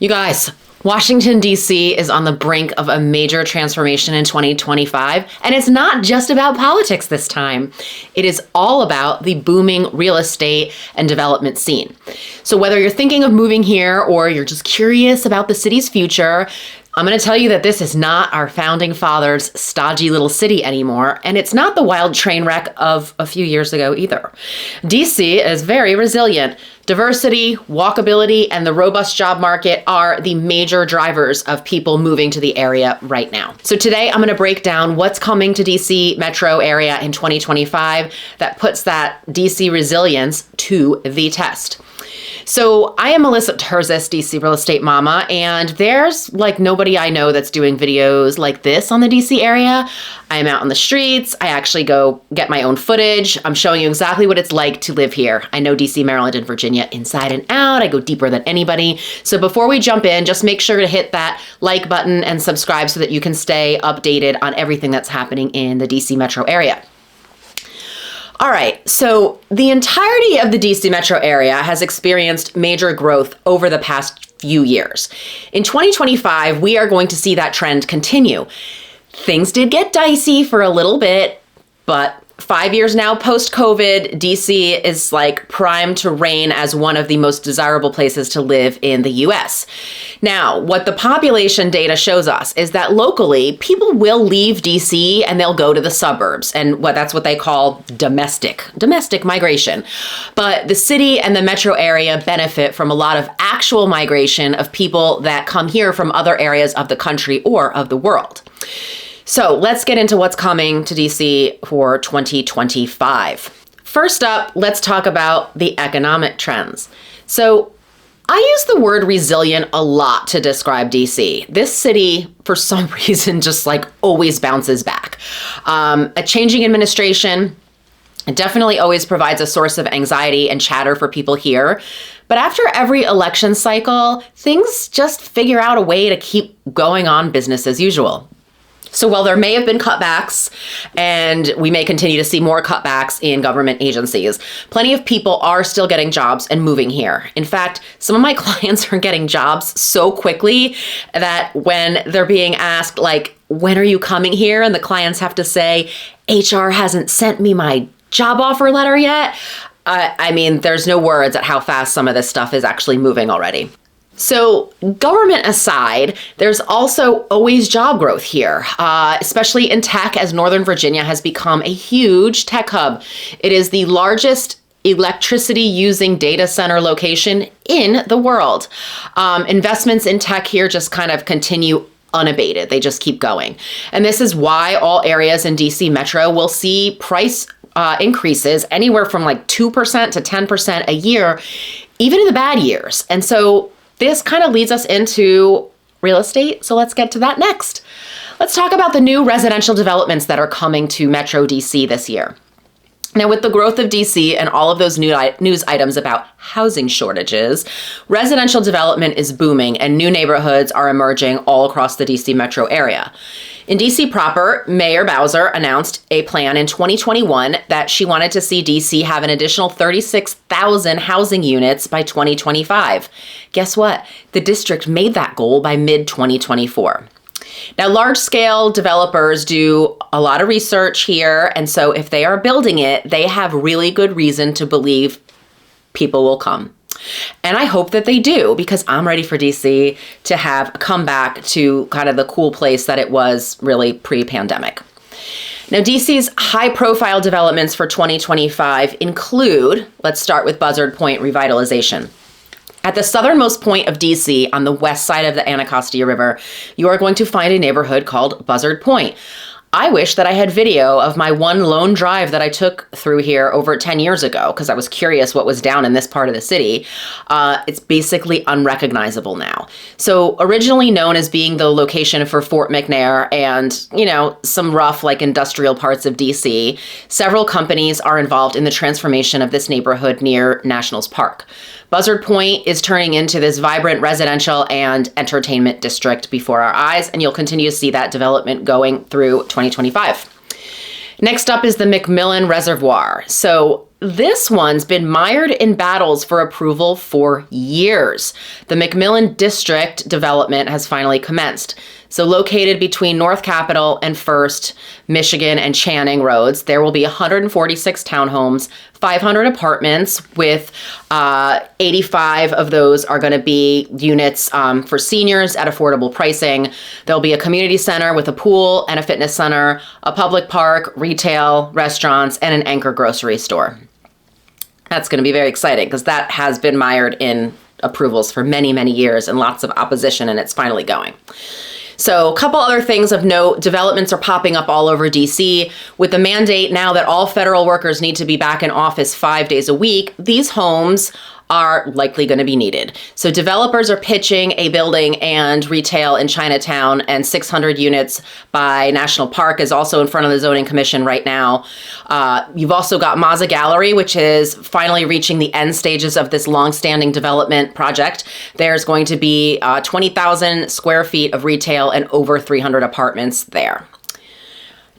You guys, Washington, D.C. is on the brink of a major transformation in 2025, and it's not just about politics this time. It is all about the booming real estate and development scene. So whether you're thinking of moving here or you're just curious about the city's future, I'm going to tell you that this is not our founding fathers' stodgy little city anymore, and it's not the wild train wreck of a few years ago either. DC is very resilient. Diversity, walkability, and the robust job market are the major drivers of people moving to the area right now. So today I'm going to break down what's coming to DC metro area in 2025 that puts that DC resilience to the test. So I am Melissa Terzis, DC Real Estate Mama, and there's like nobody I know that's doing videos like this on the DC area. I'm out on the streets. I actually go get my own footage. I'm showing you exactly what it's like to live here. I know DC, Maryland, and Virginia inside and out. I go deeper than anybody. So before we jump in, just make sure to hit that like button and subscribe so that you can stay updated on everything that's happening in the DC metro area. All right, so the entirety of the DC metro area has experienced major growth over the past few years. In 2025, we are going to see that trend continue. Things did get dicey for a little bit, but 5 years now post-COVID, DC is like primed to reign as one of the most desirable places to live in the US. Now, what the population data shows us is that locally, people will leave DC and they'll go to the suburbs, and that's what they call domestic migration. But the city and the metro area benefit from a lot of actual migration of people that come here from other areas of the country or of the world. So let's get into what's coming to DC for 2025. First up, let's talk about the economic trends. So I use the word resilient a lot to describe DC. This city, for some reason, just like always bounces back. A changing administration definitely always provides a source of anxiety and chatter for people here. But after every election cycle, things just figure out a way to keep going on business as usual. So while there may have been cutbacks, and we may continue to see more cutbacks in government agencies, plenty of people are still getting jobs and moving here. In fact, some of my clients are getting jobs so quickly that when they're being asked, like, when are you coming here? And the clients have to say, HR hasn't sent me my job offer letter yet. I mean, there's no words at how fast some of this stuff is actually moving already. So government aside, there's also always job growth here, especially in tech, as Northern Virginia has become a huge tech hub. It is the largest electricity using data center location in the world. Investments in tech here just kind of continue unabated. They just keep going. And this is why all areas in DC Metro will see price increases anywhere from like 2% to 10% a year, even in the bad years. And so this kind of leads us into real estate, so let's get to that next. Let's talk about the new residential developments that are coming to Metro DC this year. Now, with the growth of DC and all of those news items about housing shortages, residential development is booming and new neighborhoods are emerging all across the DC metro area. In DC proper, Mayor Bowser announced a plan in 2021 that she wanted to see DC have an additional 36,000 housing units by 2025. Guess what? The district made that goal by mid-2024. Now, large-scale developers do a lot of research here, and so if they are building it, they have really good reason to believe people will come. And I hope that they do, because I'm ready for DC to have come back to kind of the cool place that it was really pre-pandemic. Now, DC's high-profile developments for 2025 include, let's start with Buzzard Point revitalization. At the southernmost point of DC, on the west side of the Anacostia River, you are going to find a neighborhood called Buzzard Point. I wish that I had video of my one lone drive that I took through here over 10 years ago, because I was curious what was down in this part of the city. It's basically unrecognizable now. So originally known as being the location for Fort McNair and, some rough like industrial parts of DC, several companies are involved in the transformation of this neighborhood near Nationals Park. Buzzard Point is turning into this vibrant residential and entertainment district before our eyes, and you'll continue to see that development going through 2025. Next up is the McMillan Reservoir. So this one's been mired in battles for approval for years. The McMillan District development has finally commenced. So located between North Capitol and First, Michigan and Channing roads, there will be 146 townhomes, 500 apartments, with 85 of those are going to be units for seniors at affordable pricing. There'll be a community center with a pool and a fitness center, a public park, retail, restaurants, and an anchor grocery store. That's going to be very exciting because that has been mired in approvals for many, many years and lots of opposition, and it's finally going. So a couple other things of note: developments are popping up all over DC. With the mandate now that all federal workers need to be back in office 5 days a week, these homes are likely going to be needed. So developers are pitching a building and retail in Chinatown, and 600 units by National Park is also in front of the Zoning Commission right now. You've also got Mazza Gallery, which is finally reaching the end stages of this longstanding development project. There's going to be 20,000 square feet of retail and over 300 apartments there.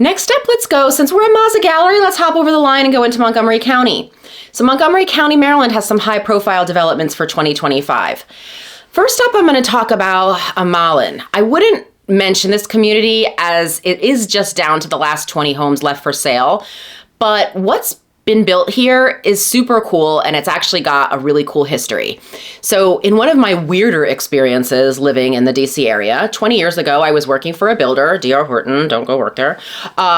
Next up, let's go, since we're in Mazza Gallery, let's hop over the line and go into Montgomery County. So Montgomery County, Maryland has some high-profile developments for 2025. First up, I'm going to talk about Malin. I wouldn't mention this community as it is just down to the last 20 homes left for sale, but what's been built here is super cool, and it's actually got a really cool history. So in one of my weirder experiences living in the DC area, 20 years ago, I was working for a builder, D.R. Horton, don't go work there,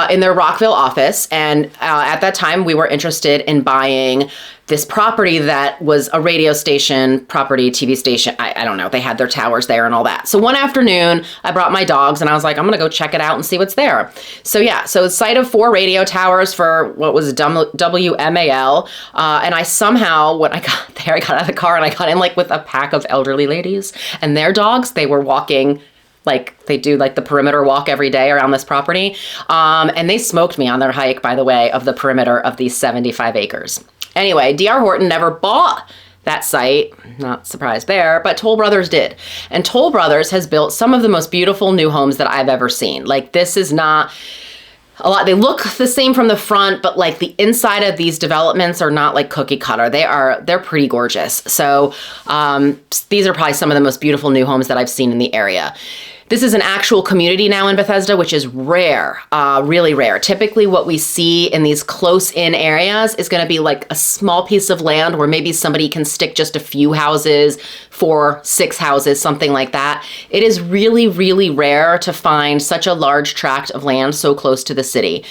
in their Rockville office. And at that time, we were interested in buying this property that was a radio station, property, TV station. I don't know. They had their towers there and all that. So one afternoon, I brought my dogs and I was like, I'm going to go check it out and see what's there. So yeah, so it's a site of 4 radio towers for what was WMAL. And I somehow, when I got there, I got out of the car and I got in like with a pack of elderly ladies and their dogs. They were walking like they do like the perimeter walk every day around this property. And they smoked me on their hike, by the way, of the perimeter of these 75 acres. Anyway, D.R. Horton never bought that site, not surprised there, but Toll Brothers did. And Toll Brothers has built some of the most beautiful new homes that I've ever seen. Like, this is not a lot. They look the same from the front, but like the inside of these developments are not like cookie cutter. They're pretty gorgeous. So these are probably some of the most beautiful new homes that I've seen in the area. This is an actual community now in Bethesda, which is rare, really rare. Typically what we see in these close-in areas is going to be like a small piece of land where maybe somebody can stick just a few houses, 4, 6 houses, something like that. It is really, really rare to find such a large tract of land so close to the city.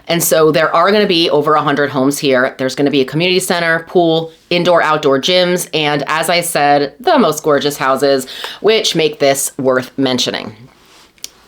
And so there are going to be over 100 homes here. There's going to be a community center, pool, indoor, outdoor gyms, and as I said, the most gorgeous houses, which make this worth mentioning.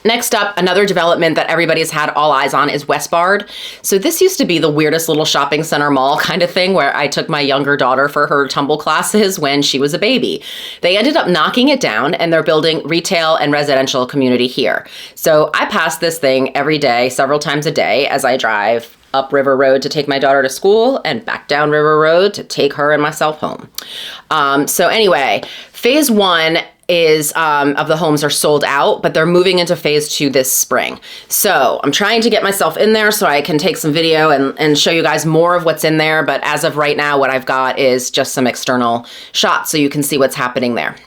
Next up, another development that everybody's had all eyes on is Westbard. So this used to be the weirdest little shopping center mall kind of thing where I took my younger daughter for her tumble classes when she was a baby. They ended up knocking it down and they're building retail and residential community here. So I pass this thing every day, several times a day as I drive up River Road to take my daughter to school and back down River Road to take her and myself home. So anyway, phase 1 is of the homes are sold out, but they're moving into phase 2 this spring. So I'm trying to get myself in there so I can take some video and show you guys more of what's in there. But as of right now, what I've got is just some external shots so you can see what's happening there.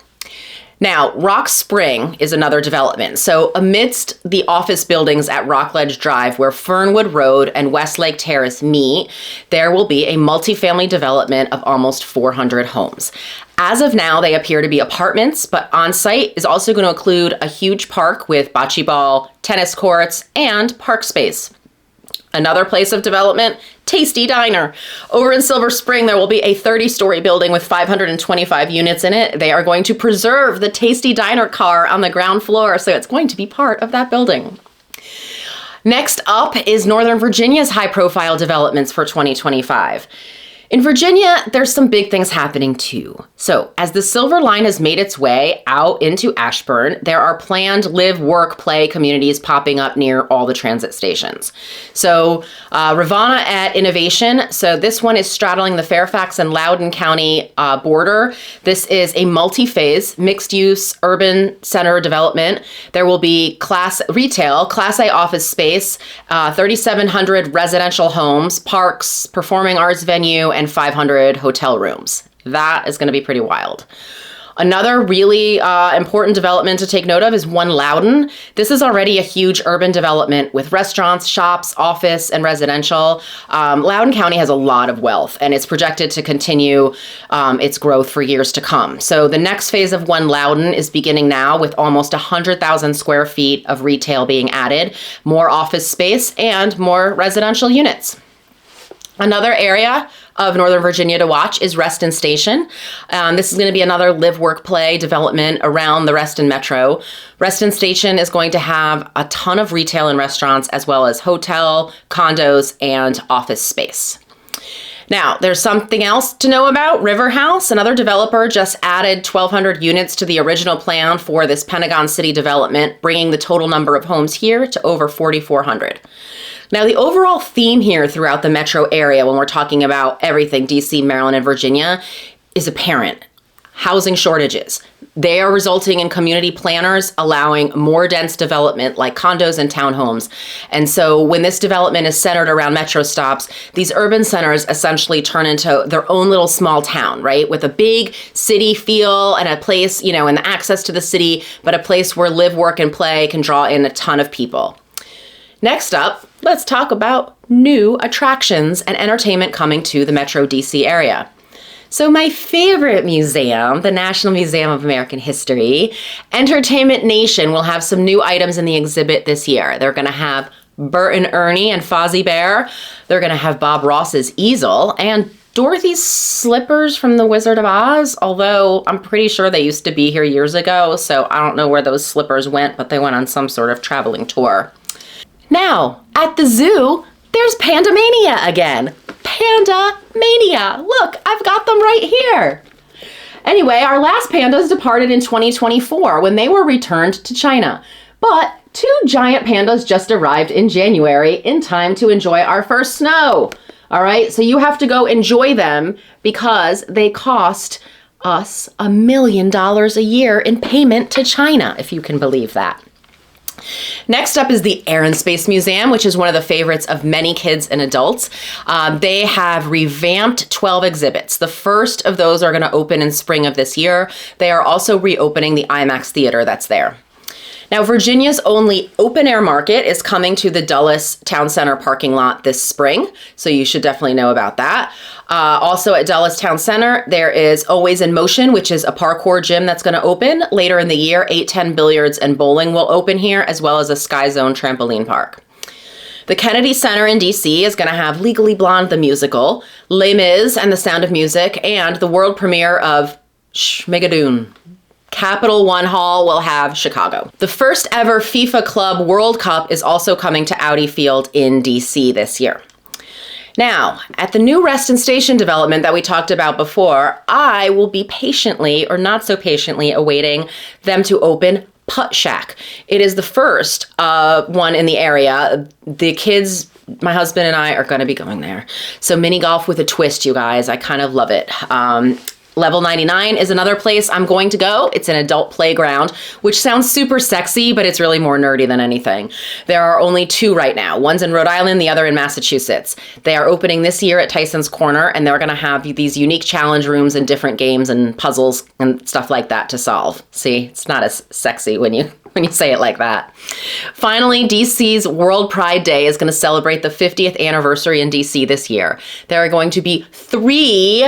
Now, Rock Spring is another development. So amidst the office buildings at Rockledge Drive, where Fernwood Road and Westlake Terrace meet, there will be a multifamily development of almost 400 homes. As of now, they appear to be apartments, but on-site is also going to include a huge park with bocce ball, tennis courts, and park space. Another place of development, Tasty Diner. Over in Silver Spring, there will be a 30-story building with 525 units in it. They are going to preserve the Tasty Diner car on the ground floor, so it's going to be part of that building. Next up is Northern Virginia's high-profile developments for 2025. In Virginia, there's some big things happening too. So, as the Silver Line has made its way out into Ashburn, there are planned live, work, play communities popping up near all the transit stations. So, Rivanna at Innovation. So, this one is straddling the Fairfax and Loudoun County border. This is a multi-phase, mixed-use urban center development. There will be retail, Class A office space, 3,700 residential homes, parks, performing arts venue, and 500 hotel rooms. That is going to be pretty wild. Another really important development to take note of is One Loudoun. This is already a huge urban development with restaurants, shops, office, and residential. Loudoun County has a lot of wealth, and it's projected to continue its growth for years to come. So the next phase of One Loudoun is beginning now with almost 100,000 square feet of retail being added, more office space, and more residential units. Another area of Northern Virginia to watch is Reston Station. This is going to be another live, work, play development around the Reston Metro. Reston Station is going to have a ton of retail and restaurants, as well as hotel, condos, and office space. Now, there's something else to know about River House. Another developer just added 1,200 units to the original plan for this Pentagon City development, bringing the total number of homes here to over 4,400. Now, the overall theme here throughout the metro area, when we're talking about everything DC, Maryland, and Virginia, is apparent. Housing shortages. They are resulting in community planners allowing more dense development like condos and townhomes. And so when this development is centered around metro stops, these urban centers essentially turn into their own little small town, right? With a big city feel and a place, and the access to the city, but a place where live, work, and play can draw in a ton of people. Next up, let's talk about new attractions and entertainment coming to the Metro DC area. So my favorite museum, the National Museum of American History, Entertainment Nation, will have some new items in the exhibit this year. They're going to have Bert and Ernie and Fozzie Bear. They're going to have Bob Ross's easel and Dorothy's slippers from The Wizard of Oz, although I'm pretty sure they used to be here years ago, so I don't know where those slippers went, but they went on some sort of traveling tour. Now, at the zoo, there's Pandamania again. Pandamania! Look, I've got them right here. Anyway, our last pandas departed in 2024 when they were returned to China. But 2 giant pandas just arrived in January in time to enjoy our first snow. All right, so you have to go enjoy them because they cost us $1 million a year in payment to China, if you can believe that. Next up is the Air and Space Museum, which is one of the favorites of many kids and adults. They have revamped 12 exhibits. The first of those are going to open in spring of this year. They are also reopening the IMAX theater that's there. Now, Virginia's only open-air market is coming to the Dulles Town Center parking lot this spring, so you should definitely know about that. Also at Dulles Town Center, there is Always in Motion, which is a parkour gym that's going to open later in the year. 810 Billiards and Bowling will open here, as well as a Sky Zone trampoline park. The Kennedy Center in DC is going to have Legally Blonde the musical, Les Mis and the Sound of Music, and the world premiere of Schmigadoon. Capital One Hall will have Chicago. The first ever FIFA Club World Cup is also coming to Audi Field in DC this year. Now, at the new Reston Station development that we talked about before, I will be patiently, or not so patiently, awaiting them to open Putt Shack. It is the first one in the area. The kids, my husband and I, are going to be going there. So mini golf with a twist, you guys. I kind of love it. Level 99 is another place I'm going to go. It's an adult playground, which sounds super sexy, but it's really more nerdy than anything. There are only 2 right now. One's in Rhode Island, the other in Massachusetts. They are opening this year at Tyson's Corner, and they're going to have these unique challenge rooms and different games and puzzles and stuff like that to solve. See, it's not as sexy when you say it like that. Finally, DC's World Pride Day is going to celebrate the 50th anniversary in DC this year. There are going to be 3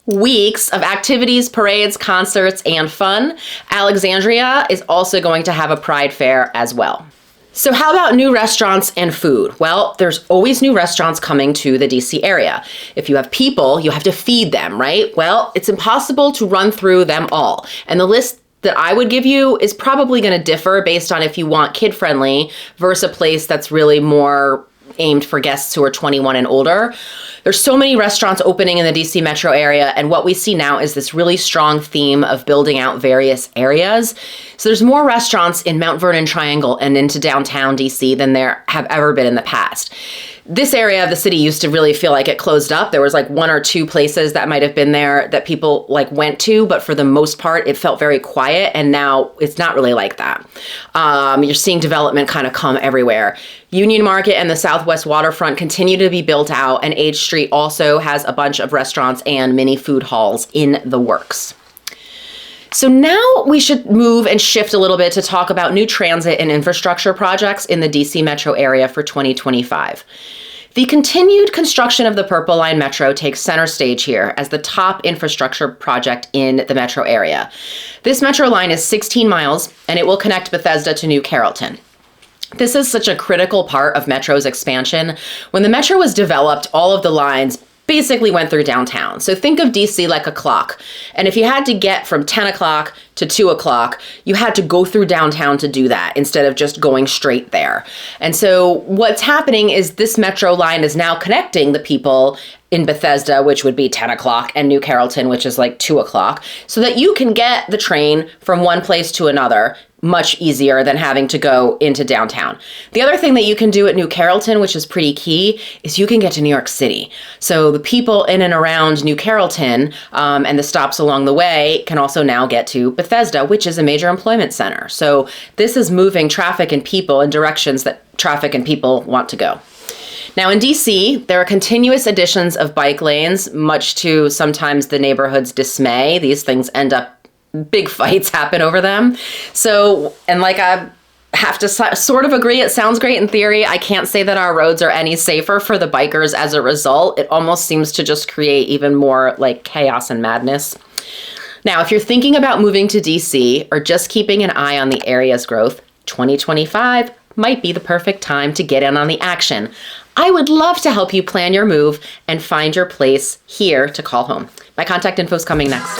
weeks of activities, parades, concerts, and fun. Alexandria is also going to have a Pride Fair as well. So how about new restaurants and food? Well, there's always new restaurants coming to the DC area. If you have people, you have to feed them, right? Well, it's impossible to run through them all. And the list that I would give you is probably going to differ based on if you want kid-friendly versus a place that's really more aimed for guests who are 21 and older. There's so many restaurants opening in the DC metro area, and what we see now is this really strong theme of building out various areas. So there's more restaurants in Mount Vernon Triangle and into downtown DC than there have ever been in the past. This area of the city used to really feel like it closed up. There was like one or two places that might have been there that people like went to, but for the most part, it felt very quiet. And now it's not really like that. You're seeing development kind of come everywhere. Union Market and the Southwest Waterfront continue to be built out, and H Street also has a bunch of restaurants and mini food halls in the works. So now we should move and shift a little bit to talk about new transit and infrastructure projects in the DC metro area for 2025. The continued construction of the Purple Line Metro takes center stage here as the top infrastructure project in the metro area. This metro line is 16 miles, and it will connect Bethesda to New Carrollton. This is such a critical part of Metro's expansion. When the Metro was developed, all of the lines basically went through downtown. So think of DC like a clock. And if you had to get from 10 o'clock to 2 o'clock, you had to go through downtown to do that instead of just going straight there. And so what's happening is this Metro line is now connecting the people in Bethesda, which would be 10 o'clock, and New Carrollton, which is like 2 o'clock, so that you can get the train from one place to another much easier than having to go into downtown. The other thing that you can do at New Carrollton, which is pretty key, is you can get to New York City. So the people in and around New Carrollton and the stops along the way can also now get to Bethesda, which is a major employment center. So this is moving traffic and people in directions that traffic and people want to go. Now in DC, there are continuous additions of bike lanes, much to sometimes the neighborhood's dismay. These things end up big fights happen over them. So, and like I have to sort of agree, it sounds great in theory. I can't say that our roads are any safer for the bikers as a result. It almost seems to just create even more like chaos and madness. Now, if you're thinking about moving to DC or just keeping an eye on the area's growth, 2025 might be the perfect time to get in on the action. I would love to help you plan your move and find your place here to call home. My contact info is coming next.